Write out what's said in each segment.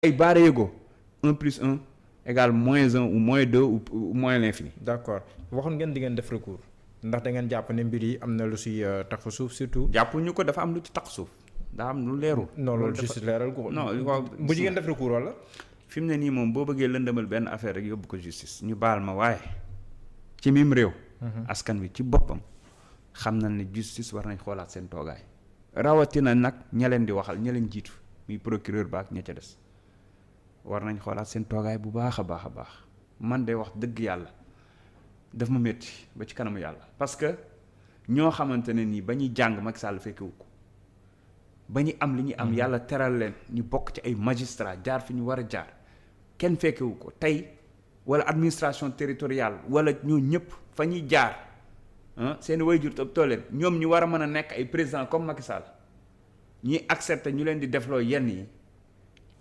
ay baara yëgoo 1+1 égale -1 ou -2 ou moins l'infini. d'accord waxoon ngeen di ngeen def recours ndax da ngeen jàpp ne mbir yi am na lu si tax suuf surtout. jàppuñu ko dafa am lu ci tax suuf daa am lu leerul. non loolu juste leeral ko. non waaw bu ngeen def recours wala. fi mu ne nii moom boo bëggee lëndëmal benn affaire rek yóbbu ko justice ñu baal ma waaye ci mim réew. askan wi ci boppam xam na ne justice war nañ xoolaat seen toogaay. rawatina nag ña leen di waxal ña leen jiitu muy procureur ba ak ña ca des war nañ xoolaat seen toogaay bu baax a baax a baax man de wax dëgg yàlla daf ma métti ba ci kanamu yàlla. parce que ñoo xamante ne nii ba ñuy jàng Macky Sall fekkewu ko ba ñu am li ñu am yàlla teral leen ñu bokk ci ay magistrat jaar fi ñu war a jaar kenn fekkewu ko tey wala administration territoriale wala ñoo ñëpp fa ñuy jaar seen waajur toppatoo leen ñoom ñu war a mën a nekk ay président comme Macky Sall ñi accepté ñu leen di defloo yenn yi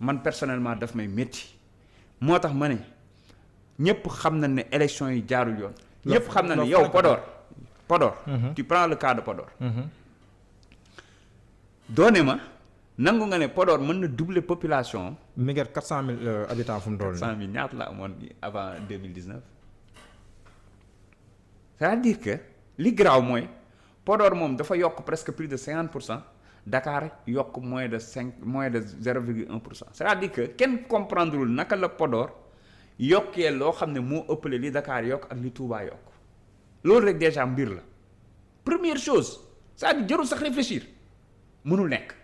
man personnellement daf may métti moo tax ma ne ñëpp xam na ne élection yi jaarul yoon. ñëpp xam na ne yow Podor. tu prends le cas de Podor. doone ma nangu nga ne Podor mën na doubler population. mi ngi 400 000 habitants fu mu toll nii. 400 000 ñaata la amoon avant 2019. c'est-à-dire que li garaaw mooy Podor moom dafa yokk presque plus de 50%. Dakar yokk moins de 0,1%. c'est-à-dire que kenn comprendrewul naka la Podor yokkee loo xam ne moo ëppale li Dakar yokk ak li Touba yokk loolu rek déjà mbir la première chose c'est-à-dire jarul sax réfléchir mënul nekk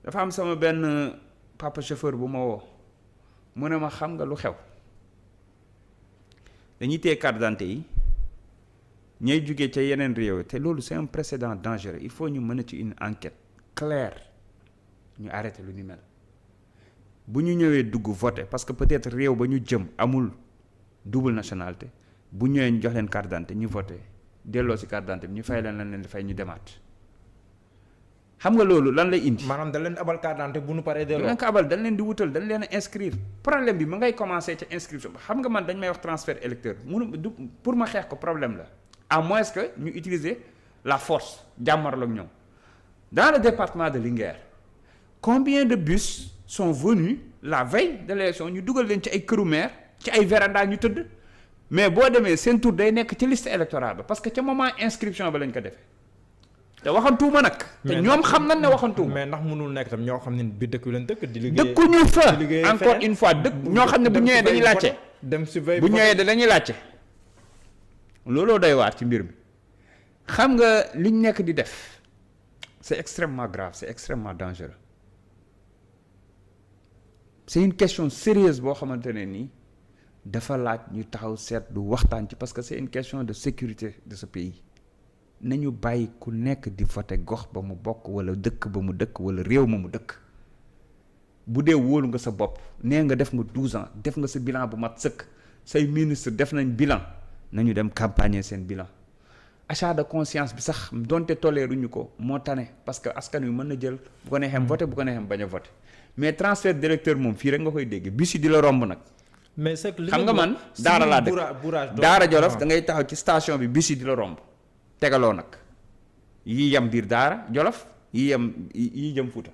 dafa am sama benn papa chauffeur bu ma woo mu ne ma xam nga lu xew dañuy téye carte d'identité yi ñay jugee ca yeneen réew te loolu c'est un précédent dangereux il faut ñu mën a ci une enquête claire ñu arrêté lu ni mel bu ñu ñëwee dugg voter parce que peut-être réew ba ñu jëm amul double nationalité bu ñëwee ñu jox leen carte d'identité ñu voter delloo ci carte d'identité bi ñu fay leen di fay ñu demaat xam nga loolu lan lay indi. maanaam dañ leen abal carte d'identité bu nu paree delloo. dañ ko abal dañ leen di wutal dañ leen a inscrire problème bi ma ngay commencer ca inscription ba xam nga man dañ may wax transfert électeur du pour ma xeex ko problème la. à moins que ñu utiliser la force jàmmarloo ak ñoom dans le département de Linguère combien de bus sont venus la veille de l'élection ñu dugal leen ci ay këru maire ci ay véranda ñu tëdd mais boo demee seen tour day nekk ci liste électorale ba parce que ca moment inscription ba lañ ko defee te waxantuuma nag. te ñoom xam nañ ne waxantuuma. mais ndax mënul nekk tam ñoo xam ne bi dëkk leen dëkk di liggéey dëkkuñu fa encore une fois dëkk ñoo xam ne bu ñëwee dañuy laajte dem surveiller bu ñëwee dañuy laajte. looloo doy waar ci mbir mi xam nga liñ nekk di def c'est extrêmement grave c'est extrêmement dangereux c'est une question sérieuse boo xamante ne nii dafa laaj ñu taxaw seet du waxtaan ci parce que c'est une question de sécurité de ce pays nañu bàyyi ku nekk di voter gox ba mu bokk wala dëkk ba mu dëkk wala réew ma mu dëkk bu dee wóolu nga sa bopp nee nga def nga 12 ans def nga sa bilan bu mat sëkk say ministre def nañ bilan nañu dem campagne seen bilan achat de conscience bi sax donte tolleeruñu ko moo tane parce que askan wi mën na jël bu ko neexee voté bu ko neexee bañ a voté mais transfert d'électeur moom fii rek nga koy dégg bis yi di la romb nag. mais c'est que xam nga man daara laa dëkk daara Jolof da ngay taxaw ci station bi bis yi di la romb tegaloo nag yii yem biir daara Jolof yii jëm Fuuta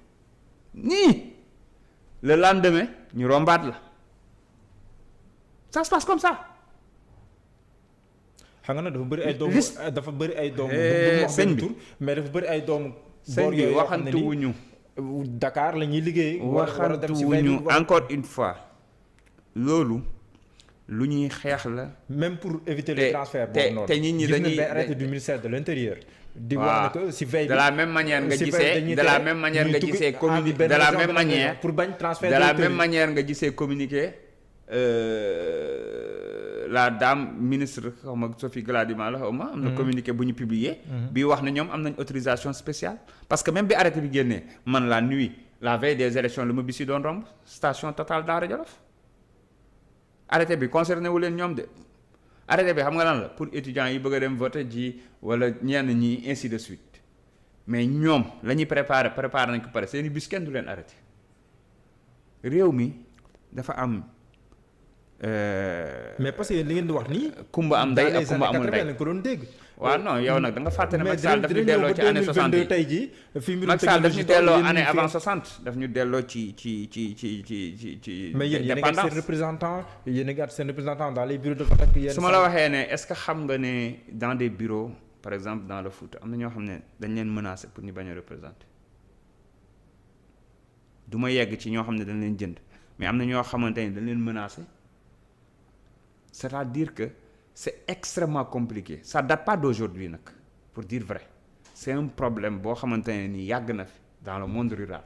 nii le lendemain ñu rombaat la ça se passe comme ça. xam nga nag dafa bëri ay doomu dafa bëri ay doomu. sëñ bi mais dafa bëri ay doomu. sëñ bi waxantuwuñu Dakar la ñuy liggéey. waxantuwuñu encore une fois loolu lu ñuy xeex la. même pour éviter les transferts boobu noonu te nit ñi dañuy arrêté du ministère de l'intérieur. di wax ne que si veille de la même manière nga gisee de la même manière nga gisee communiqué de la même manière pour bañ transfert de la même manière nga gisee communiqué. La dame ministre xaw ma Sophie Gladima la xaw ma am na communiqué bu ñu publié bi wax ne ñoom am nañ autorisation spéciale parce que même bi arrêté bi génnee man la nuit la veille des élections la ma bis yi doon romb station Total Daara Jolof arrêté bi concerné wu leen ñoom de arrêté bi xam nga lan la pour étudiants yi bëgg a dem voter ji wala ñenn ñi ainsi de suite mais ñoom la ñuy préparé nañ ko pare seeni bis kenn du leen arrêté réew mi dafa am mais parce que li ngeen di wax nii. kumba am ndey ak kumba amul ndey lañ ko doon dégg. waaw non yow nag da nga fàtte ne Macky Sall daf ñu delloo ci année 60 yi tey jii fi mbirum Macky Sall daf ñu technologie delloo yéen année ñu fi- avant 60 daf ñu delloo ci mais yéen a ngi at dépendance seen représentant yéen a ngi at seen représentant dans les bureaux de vote ak yéen. su ma la waxee ne est-ce que xam nga ne dans des bureaux par exemple dans le foot am na ñoo xam ne dañ leen menacer pour ñu bañ a représenter du ma yegg ci ñoo xam ne dañ leen jënd mais am na ñoo xamante ne dañ leen menacer c'est-à-dire que c'est extrêmement compliqué ça date pas d'aujourd'hui nag pour dire vrai c'est un problème boo xamante ne nii yàgg na fi dans le monde rural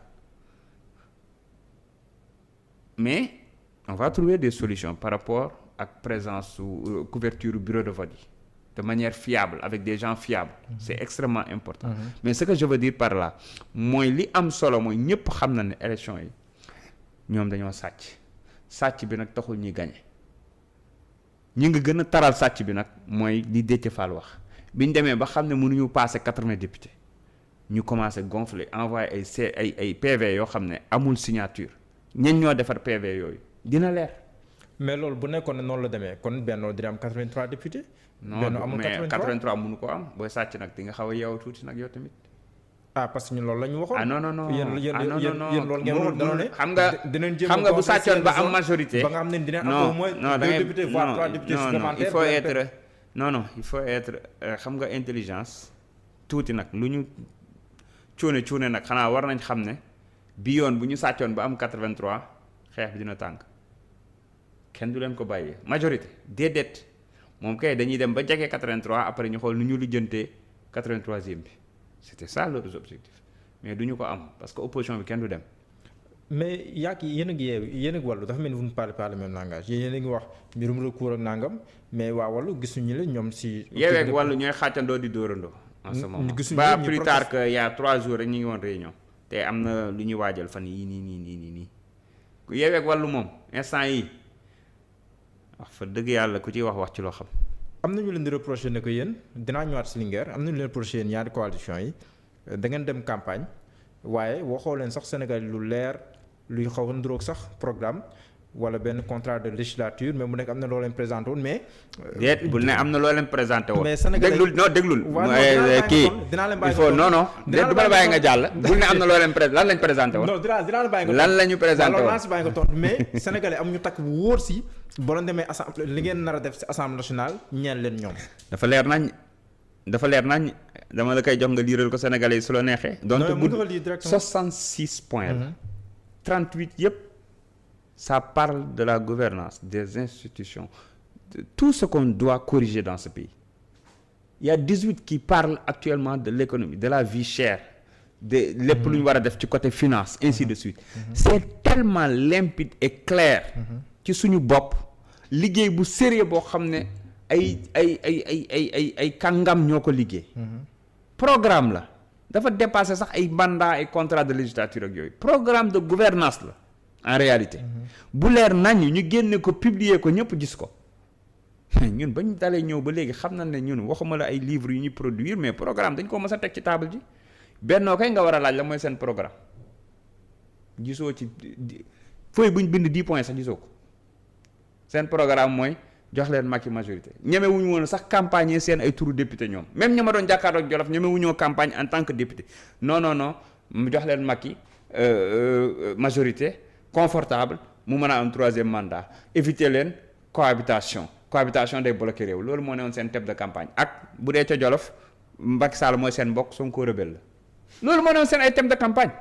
mais on va trouver des solutions par rapport ak présence su couverture bureau de vote yi de manière fiable avec des gens fiables c'est extrêmement important mais ce que je veux dire par là mooy li am solo mooy ñëpp xam na ne élection yi ñoom dañoo sàcc bi nag taxul ñuy gagner ñi nga gën a taral sàcc bi nag mooy li Déthié Fall wax bi ñu demee ba xam ne mënuñu passer 80 députés ñu commencé gonfler envoyer ay PV yoo xam ne amul signature ñen ñoo defar PV yooyu dina leer. mais loolu bu nekkoon ne noonu la demee kon Benno dina am 83 députés. non mais 83 mënu ko am booy sàcc nag di nga xaw a yeewu tuuti nag yow tamit. ah parce que ñun loolu la ñu waxoon. ah non non non yéen loolu ngeen wax danoon ne. xam nga dinañ jéem xam nga bu sàccoon ba am majorité. ba nga xam ne dina am au moins non 2 députés voire 3 députés supplémentaires. il faut être xam nga intelligence tuuti nag lu ñu cuune nag xanaa war nañ xam ne bi yoon bu ñu sàccoon ba am 83 xeex bi dina tànk kenn du leen ko bàyyee majorité déedéet moom kay dañuy dem ba jege 83 après ñu xool nu ñu lijjantee 83e bi c'était ça leurs objectifs mais du ñu ko am parce que opposition bi kenn du dem. mais yéen a ngi yeewu yéen a ngi wàllu dafa mel ni vous ne parlez pas le même langage yéen a ngi wax mbirum recours ak nangam mais waa wàllu gisuñu la ñoom si. yeewee ak wàllu ñooy xàccandoo di dóorandoo. en ce moment ba plus tard que y a 3 jours rek ñu ngi woon réunion. te am na lu ñuy waajal fan yii nii yeewee ak wàllu moom instant yi wax fa dëgg yàlla ku ciy wax ci loo xam. am na ñu leen di reprocher ne que yéen dinaa ñëwaat si Linguère am na ñu leen reprocher yéen ñaari coalition yi da ngeen dem campagne waaye waxoo leen sax Sénégal lu leer luy xaw a nduroog sax programme wala benn contrat de législature mais mu nekk am na loo leen présenté woon mais. déet bul ne am na loo leen présenté woon. mais Sénégal déglul. kii il faut non déet du ma la bàyyi nga jàll. bul ne am na loo leen lan lañ présenté woon. non dinaa la bàyyi nga lan la ñu présenté woon alors naa si bàyyi nga tontu mais sénégalais am ñu takk bu wóor si boo leen demee assemblée li ngeen nar a def si assemblée nationale ñeen leen ñoom. dafa leer nañ dama la koy jox nga liiral ko sénégalais yi su la neexee. donc bu 66 points la. 38 yëpp. Ça parle de la gouvernance, des institutions, de tout ce qu'on doit corriger dans ce pays. Il y a 18 qui parlent actuellement de l'économie, de la vie chère, de lépp lu ñu war a def ci côté finance, ainsi de suite. C'est tellement limpide et clair ci suñu bopp liggéey bu sérieux boo xam ne ay kàngam ñoo ko liggéey. Programme la dafa dépasser sax ay mandat ay contrat de législature ak yooyu programme de gouvernance la. En réalité bu leer nañ ñu génne ko publier ko ñëpp gis ko ñun bañ dalee ñëw ba léegi xam nañ ne ñun waxuma la ay livres yu ñuy produire mais programme dañ ko mës a teg ci table ji bennoo kay nga war a laaj la mooy seen programme gisoo ci fooy buñ bind 10 points sax gisoo ko seen programme mooy jox leen Macky majorité ñeme wuñu woon sax campagne seen ay turu député ñoom même ña ma doon jàkkaarloo ak Jolof ñeme wuñoo campagne en tant que député non mu jox leen Macky majorité confortable mu mën a am 3e mandat éviter leen cohabitation day bloqué réew loolu moo ne woon seen thème de campagne ak bu dee ca Jolof Macky Sall mooy seen mbokk Sonko rebelle la loolu moo ne woon seen ay thème de campagne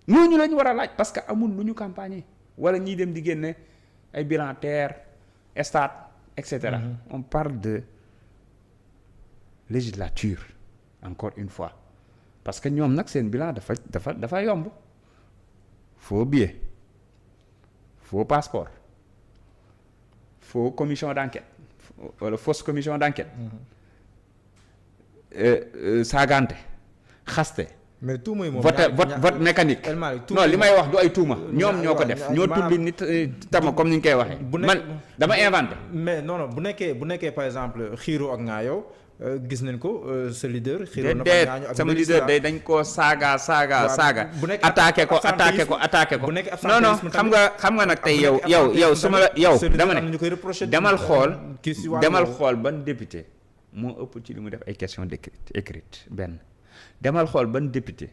ñooñu la ñu war a laaj parce que amul lu ñu campagne wala ñiy dem di génne ay bilan terre stade et cetera. On parle de législature encore une fois parce que ñoom nag seen bilan dafa yomb. Faux billet, faux passeport, faux commission d'enquête wala fausse commission d'enquête. Saagante xaste. mais tuuma yi moom vote mécanique. non li may wax du ay tuuma. ñoom ñoo ko def ñoo tulli nit tama comme ni ñu koy waxee. man dama inventé. mais non bu nekkee par exemple xiiroo ak ngaa yow gis nañ ko sa leader. xiiroon na déedéet sama leader day dañ koo saaga. attaqué ko. bu nekk non xam nga nag tey yow su ma la yow dama ne demal xool ban député moo ëpp ci li mu def ay questions écrites benn demal xool ban député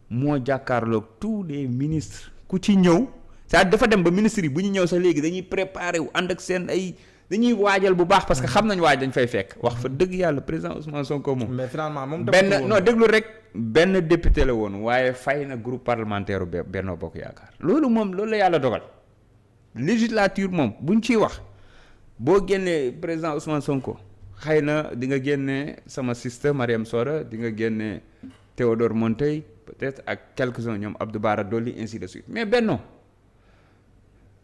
moo jàkkaarloog tous les ministres ku ci ñëw c'est-à-dire dafa dem ba ministres yi bu ñu ñëw sax léegi dañuy préparer wu ànd ak seen ay dañuy waajal bu baax parce que xam nañ waaj dañ fay fekk wax fa dëgg yàlla président Ousmane Sonko moom. mais finalement moom déglu rek benn député la woon waaye fay na groupe parlementaire Benno Bokk Yaakaar loolu la yàlla dogal législature moom buñ ciy wax boo génnee président Ousmane Sonko xëy na di nga génne sama sister Mariam Soda di nga génne Théodore Monteil peut-être ak quelques-uns ñoom Abdou Bara Dolly ainsi de suite mais Benno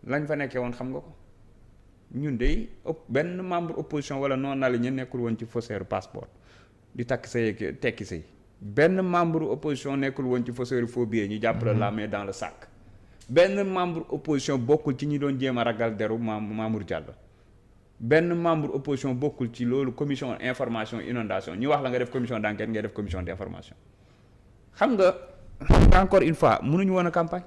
lañ fa nekkee woon xam nga ko ñun de benn membre opposition wala non aligné nekkul woon ci faussaire passeport di takk say tekki say benn membre opposition nekkul woon ci faussaire faux billet ñu jàppale la main dans le sac benn membre opposition bokkul ci ñi doon jéem a ragal deru Mamour Diallo benn membre opposition bokkul ci loolu commission information inondation ñu wax la nga def commission d'enquête ngay def commission d'information xam nga encore une fois mënuñu woon a campagne.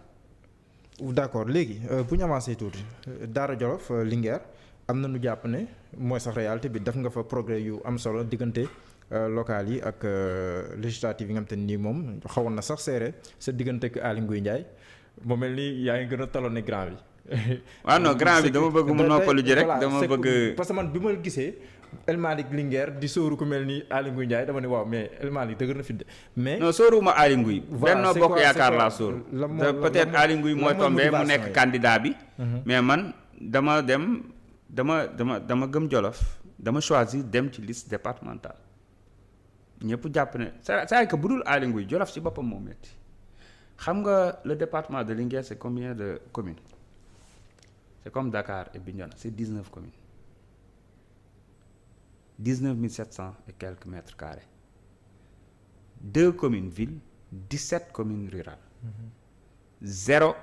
d'accord léegi bu ñu avancé tuuti Daara Jolof Linguère am na nu jàpp ne mooy sax réalité bi def nga fa progrès yu am solo diggante local yi ak législative yi nga xam te nii moom xawoon na sax seere sa diggante ak Aly Ngouille Ndiaye mu mel ni yaa ngi gën a taloon ne grand bi. waaw non grand bi dama bëgg mu noppalu ji rek dama bëgg. parce que man bi ma gisee El Malick Linguère di sóoru ku mel ni Aly Ngouille Ndiaye dama ne waaw mais El Malick dëgër na fi de mais. non sóoruwuma Aly Ngouille. Benno Bokk Yaakaar laa sóoru. peut-être Aly Ngouille mooy tombé mu nekk candidat bi. mais man dama gëm Jolof dama choisir dem ci liste départementale ñëpp jàpp ne c'est que bu dul Aly Ngouille Jolof ci boppam moo metti xam nga le département de Linguère c'est combien de communes. C'est comme Dakar et Bignona, c'est 19 communes. 19 700 et quelques mètres carrés. 2 communes villes, 17 communes rurales. 0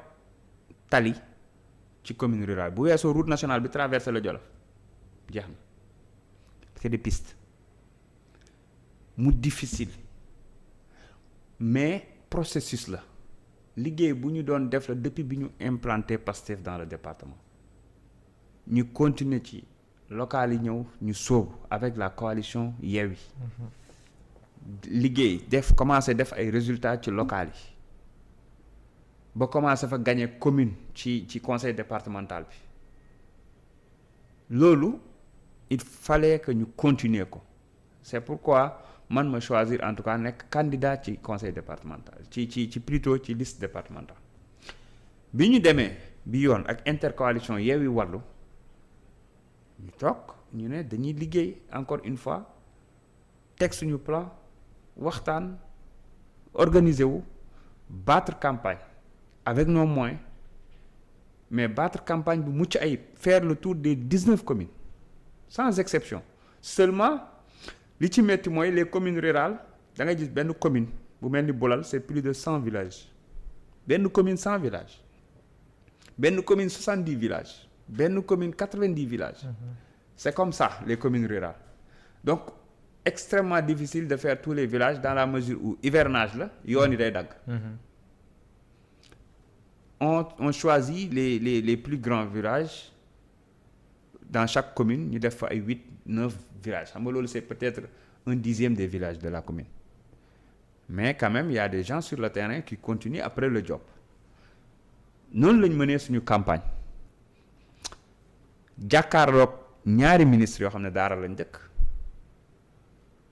tali ci commune rurale. Bu weesoo route nationale bi traversé le Jolof jeex na c'est des pistes mu difficile mais processus la liggéey bu ñu doon def la depuis bi ñu implanté Pastef dans le département. ñu continuer ci local yi ñëw ñu sóobu avec la coalition Yewwi liggéey commencé def ay résultats ci local yi ba commencé fa gagner commune ci conseil départemental bi loolu il fallait que ñu continuer ko c'est pourquoi man ma choisir en tout cas nekk candidat ci conseil départemental ci plutôt ci liste départementale bi ñu demee bi yoon ak intercoalition Yewwi Wallu ñu toog ñu ne dañuy liggéey encore une fois teg suñu plan waxtaan organiser wu battre campagne avec nos moyens mais battre campagne bu mucc ayib faire le tour des 19 communes sans exception seulement li ci metti mooy les communes rurales da ngay gis benn commune bu mel ni Boulal c'est plus de 100 villages benn commune 100 villages benn commune 70 villages benn commune 90 villages. C'est comme ça les communes rurales donc extrêmement difficile de faire tous les villages dans la mesure où hivernage la yoon yi day dagg. On choisit les plus grands villages dans chaque commune ñu def fa ay 8-9 villages xam nga loolu c'est peut-être 1/10 des villages de la commune mais quand même il y a des gens sur le terrain qui continuent après le job noonu lañ mënee suñu campagne jàkkaarloog ñaari ministres yoo xam ne daara lañ njëkk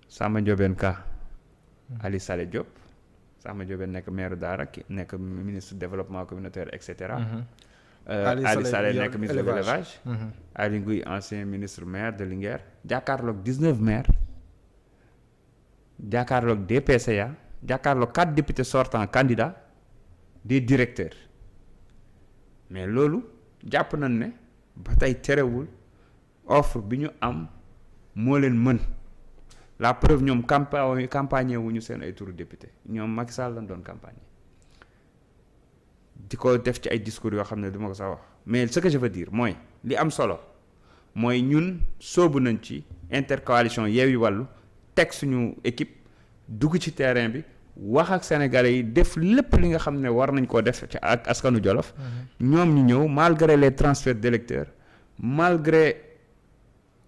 Samba Ndiobène Ka Ali Saleh Diop Samba Ndiobène nekk maire daara ki nekk ministre développement communautaire et cetera. Ali Saleh nekk ministre de l'élevage. Aly Ngouille ancien ministre maire de Linguère jàkkaarloog 19 maires jàkkaarloog des PCA jàkkaarloog 4 députés sortants candidats des directeurs mais loolu jàpp nañ ne ba tey terewul offre bi ñu am moo leen mën la preuve ñoom campagne wuñu seen ay turu député ñoom Macky Sall lañ doon campagne di ko def ci ay discours yoo xam ne duma ko sax wax mais ce que je veux dire mooy li am solo mooy ñun soobu nañ ci intercoalition Yewwi Wallu teg suñu équipe dugg ci terrain bi wax ak sénégalais yi def lépp li nga xam ne war nañ koo def ci ak askanu Jolof. ñoom ñu ñëw malgré les transferts d'électeurs malgré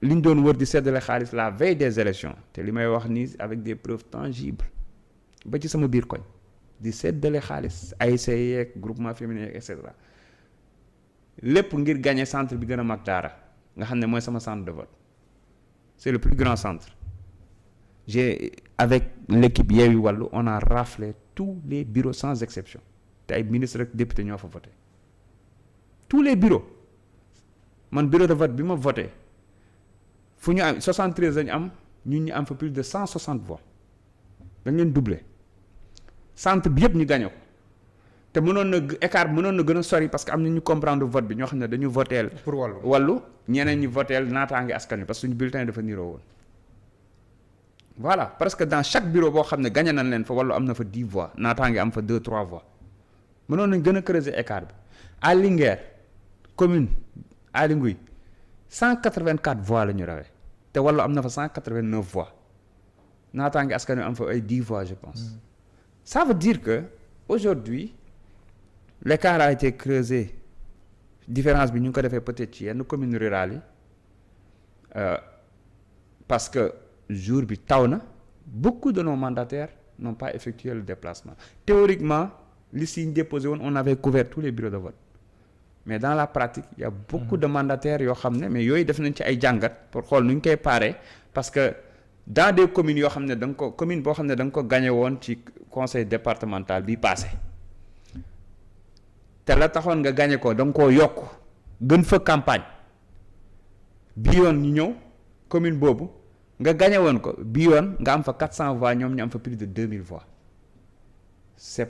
li ñu doon wër di seddale xaalis la veille des élections te li may wax nii avec des preuves tangibles ba ci sama biir koñ di seddale xaalis ASC yeeg groupement féminin yeeg et cetera lépp ngir gagner centre bi gën a mag Daara nga xam ne mooy sama centre de vote c'est le plus grand centre. J'ai avec l'équipe Yewwi Wallu on a raflé tous les bureaux sans exception te ay ministres rek député ñoo fa voté tous les bureaux man bureau de vote bi ma voté fu ñu am 73 lañu am ñun ñu am fa plus de 160 voix dañ leen doublé centre bi yëpp ñu gagné ko te mënoon na écart mënoon na gën a sori parce que am na ñu comprendre vote bi ñoo xam ne dañu voteel pour Wallu ñeneen ñi voteel naataange askan wi parce que suñu bulletin dafa niroo woon. Voilà parce que dans chaque bureau boo xam ne gagné nañ leen fa Wallu am na fa 10 voix naataange am fa 2-3 voix mënoon nañ gën a creuser écart bi à Linguère commune Aly Ngouille 184 voix la ñu rawee te Wallu am na fa 189 voix naataange askan wi am fa ay 10 voix je pense. Ça veut dire que aujourd'hui l'écart a été creusé différence bi ñu ngi ko defee peut-être ci yenn communes rurales yi parce que. Jour bi taw na beaucoup de nos mandataires n'ont pas effectué le déplacement théoriquement li si ñu déposé woon on avait couvert tous les bureaux de vote mais dans la pratique il y a beaucoup de mandataires yoo xam ne mais yooyu def nañ ci ay jàngat pour xool nu ñu koy paree parce que dans des communes yoo xam ne da nga ko commune boo xam ne da nga ko gagné woon ci conseil départemental bi passé te la taxoon nga gagné ko da nga koo yokk gën fa campagne bi yoon ñu ñëw commune boobu nga gagné woon ko bi yoon nga am fa 400 voix ñoom ñu am fa plus de 2000 voix c'est